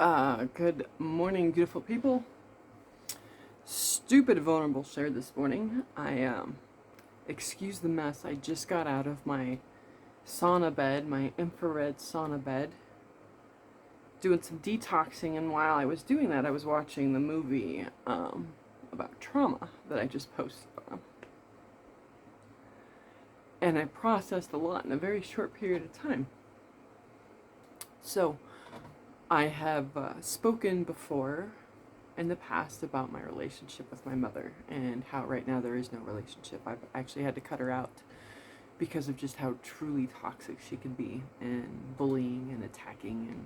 Good morning, beautiful people. Stupid vulnerable share this morning. Excuse the mess. I just got out of my sauna bed, my infrared sauna bed, doing some detoxing, and while I was doing that, I was watching the movie about trauma that I just posted on. And I processed a lot in a very short period of time. So, I have spoken before in the past about my relationship with my mother and how right now there is no relationship. I've actually had to cut her out because of just how truly toxic she can be, and bullying and attacking,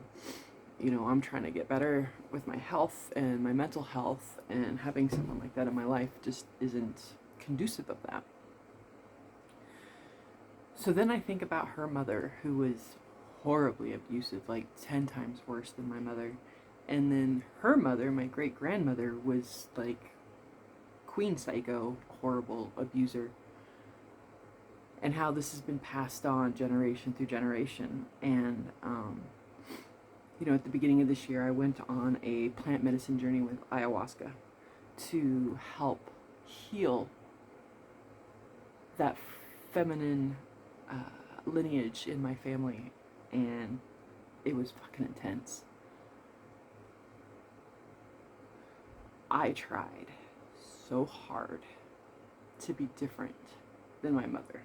and I'm trying to get better with my health and my mental health, and having someone like that in my life just isn't conducive of that. So then I think about her mother, who was horribly abusive, like 10 times worse than my mother. And then her mother, my great-grandmother, was like queen psycho, horrible abuser. And how this has been passed on generation through generation. And, at the beginning of this year, I went on a plant medicine journey with ayahuasca to help heal that feminine lineage in my family. And it was fucking intense. I tried so hard to be different than my mother.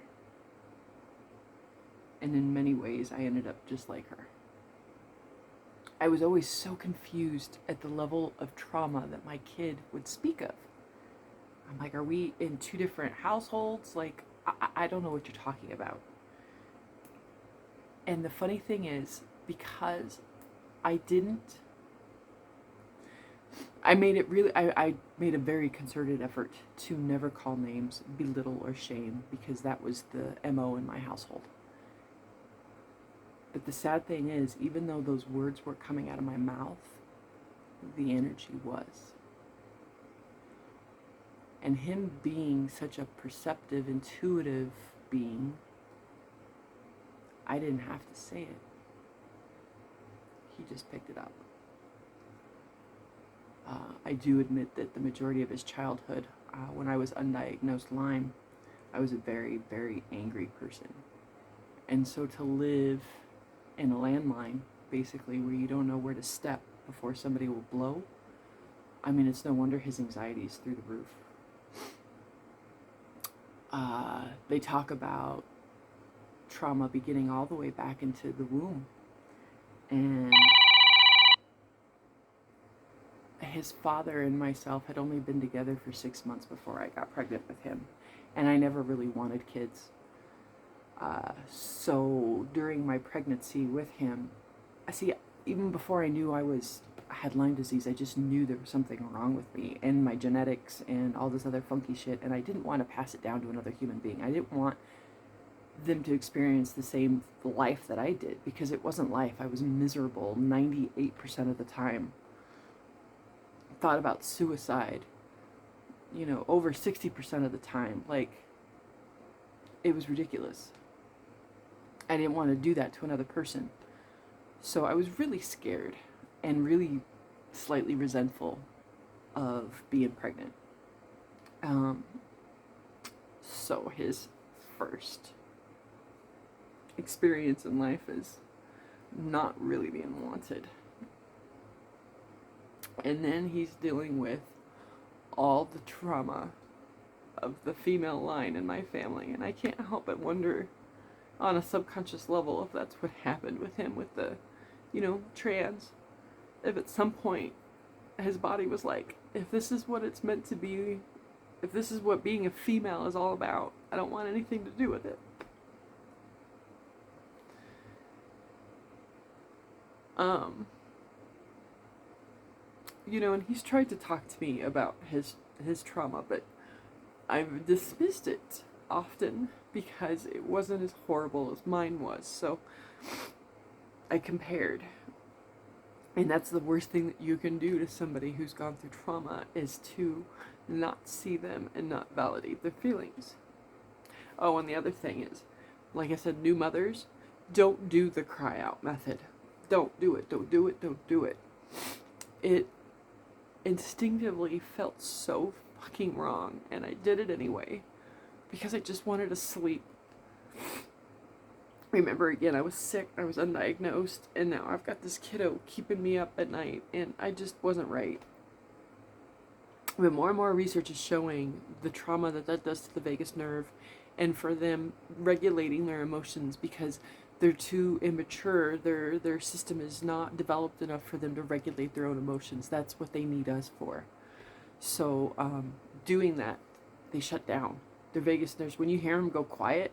And in many ways, I ended up just like her. I was always so confused at the level of trauma that my kid would speak of. I'm like, are we in two different households? Like, I don't know what you're talking about. And the funny thing is, because I made a very concerted effort to never call names, belittle, or shame, because that was the MO in my household. But the sad thing is, even though those words were coming out of my mouth, the energy was. And him being such a perceptive, intuitive being, I didn't have to say it. He just picked it up. I do admit that the majority of his childhood, when I was undiagnosed Lyme, I was a very, very angry person. And so to live in a landmine, basically, where you don't know where to step before somebody will blow, it's no wonder his anxiety is through the roof. They talk about trauma beginning all the way back into the womb. And his father and myself had only been together for 6 months before I got pregnant with him. And I never really wanted kids. So during my pregnancy with him, even before I knew I had Lyme disease, I just knew there was something wrong with me and my genetics and all this other funky shit. And I didn't want to pass it down to another human being. I didn't want them to experience the same life that I did, because it wasn't life. I was miserable 98% of the time. Thought about suicide, over 60% of the time. Like, it was ridiculous. I didn't want to do that to another person. So I was really scared and really slightly resentful of being pregnant. So his first experience in life is not really being wanted. And then he's dealing with all the trauma of the female line in my family. And I can't help but wonder, on a subconscious level, if that's what happened with him with the, trans. If at some point his body was like, if this is what it's meant to be, if this is what being a female is all about, I don't want anything to do with it. And he's tried to talk to me about his trauma, but I've dismissed it often because it wasn't as horrible as mine was. So I compared. And that's the worst thing that you can do to somebody who's gone through trauma, is to not see them and not validate their feelings. Oh, and the other thing is, like I said, new mothers, don't do the cry out method. Don't do it, don't do it, don't do it. it instinctively felt so fucking wrong, and I did it anyway because I just wanted to sleep. Remember, again, I was sick, I was undiagnosed, and now I've got this kiddo keeping me up at night, and I just wasn't right. But more and more research is showing the trauma that does to the vagus nerve, and for them regulating their emotions because they're too immature. Their system is not developed enough for them to regulate their own emotions. That's what they need us for. So doing that, they shut down. Their vagus nerves, when you hear them go quiet,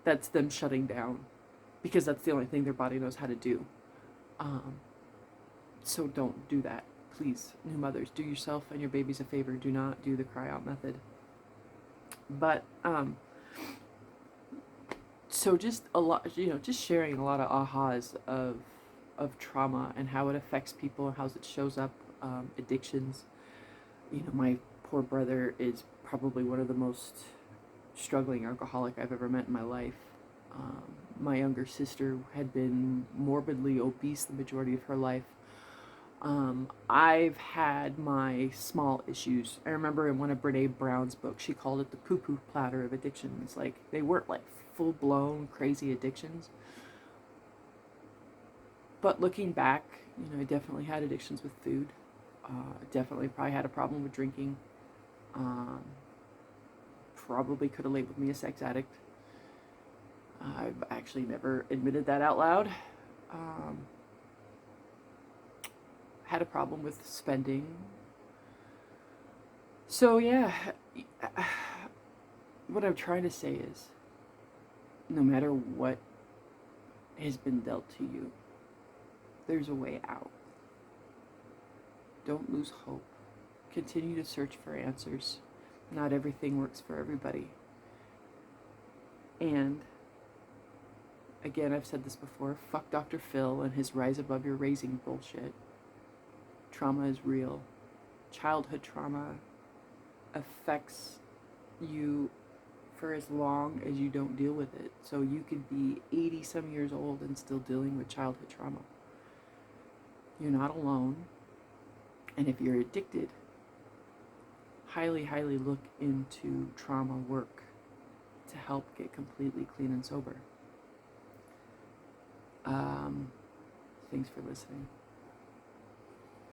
that's them shutting down because that's the only thing their body knows how to do. So don't do that. Please, new mothers, do yourself and your babies a favor. Do not do the cry out method. But so just a lot, just sharing a lot of ahas of trauma and how it affects people, how it shows up, addictions. My poor brother is probably one of the most struggling alcoholic I've ever met in my life. My younger sister had been morbidly obese the majority of her life. I've had my small issues. I remember in one of Brene Brown's books, she called it the poo-poo platter of addictions. Like, they weren't like full-blown crazy addictions. But looking back, I definitely had addictions with food. Definitely probably had a problem with drinking. Probably could have labeled me a sex addict. I've actually never admitted that out loud. Had a problem with spending. So yeah, what I'm trying to say is, no matter what has been dealt to you, there's a way out. Don't lose hope. Continue to search for answers. Not everything works for everybody. And again, I've said this before, fuck Dr. Phil and his rise above your raising bullshit. Trauma is real. Childhood trauma affects you for as long as you don't deal with it. So you could be 80 some years old and still dealing with childhood trauma. You're not alone. And if you're addicted, highly, highly look into trauma work to help get completely clean and sober. Thanks for listening.